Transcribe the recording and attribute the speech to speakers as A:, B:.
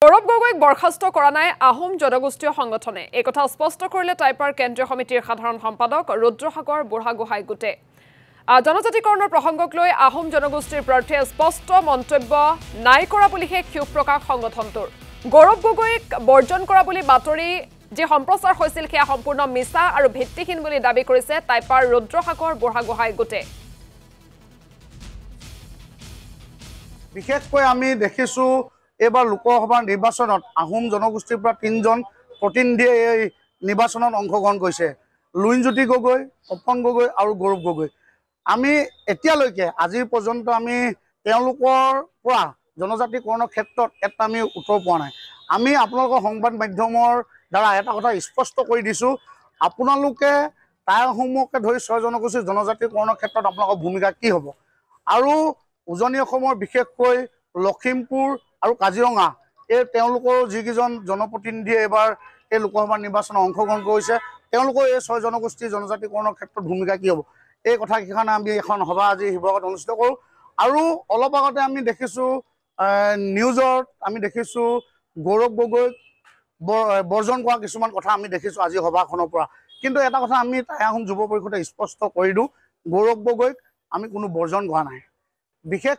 A: গৌৰৱ গগৈক বৰখাস্ত কৰা নাই আহোম জনগোষ্ঠীয় সংগঠনে এই কথা স্পষ্ট কৰিলে টাইপাৰ কেন্দ্ৰীয় সমিতিৰ সাধাৰণ সম্পাদক ৰুদ্ৰসাগৰ বুঢ়াগোহাঁই গোটে জনজাতিকৰণৰ প্ৰসংগক লৈ আহোম জনগোষ্ঠীৰ প্ৰাৰ্থীয়ে স্পষ্ট মন্তব্য নাই কৰা বুলিহে ক্ষোভ প্ৰকাশ সংগঠনটোৰ গৌৰৱ গগৈক বৰ্জন কৰা বুলি বাতৰি যে সম্প্ৰচাৰ হৈছিল সেয়া সম্পূৰ্ণ মিছা আৰু ভিত্তিহীন বুলি দাবী কৰিছে টাইপাৰ ৰুদ্ৰসাগৰ বুঢ়াগোহাঁই গোটে
B: বিশেষকৈ আমি দেখিছো এবাৰ লোকসভাৰ নিৰ্বাচনত আহোম জনগোষ্ঠীৰ পৰা ৩জন প্ৰতিনিধিয়ে এই নিৰ্বাচনত অংশগ্ৰহণ কৰিছে লুইনজ্যোতি গগৈ তপন গগৈ আৰু গৌৰৱ গগৈ আমি এতিয়ালৈকে আজিৰ পৰ্যন্ত আমি তেওঁলোকৰ পৰা জনজাতিকৰণৰ ক্ষেত্ৰত এটা আমি উত্তৰ পোৱা নাই আমি আপোনালোকৰ সংবাদ মাধ্যমৰ দ্বাৰা এটা কথা স্পষ্ট কৰি দিছো আপোনালোকে টাইসমূহকে ধৰি ৬ জনগোষ্ঠীৰ জনজাতিকৰণৰ ক্ষেত্ৰত আপোনালোকৰ ভূমিকা কি হ'ব আৰু উজনি অসমৰ বিশেষকৈ লখিমপুৰ আৰু কাজিৰঙা এই তেওঁলোকৰ যিকেইজন জনপ্ৰতিনিধিয়ে এবাৰ এই লোকসভা নিৰ্বাচনত অংশগ্ৰহণ কৰিছে তেওঁলোকৰ এই ৬ জনগোষ্ঠীৰ জনজাতিকৰণৰ ক্ষেত্ৰত ভূমিকা কি হ'ব এই কথাকেইখন আমি এখন সভা আজি শিৱসাগৰত অনুষ্ঠিত কৰোঁ আৰু অলপ আগতে আমি দেখিছোঁ নিউজত আমি দেখিছোঁ গৌৰৱ গগৈক বৰ্জন কৰা কিছুমান কথা আমি দেখিছোঁ আজি সভাখনৰ পৰা কিন্তু এটা কথা আমি টাই আহোম যুৱ পৰিষদে স্পষ্ট কৰি দিওঁ গৌৰৱ গগৈক আমি কোনো বৰ্জন কৰা নাই বিশেষ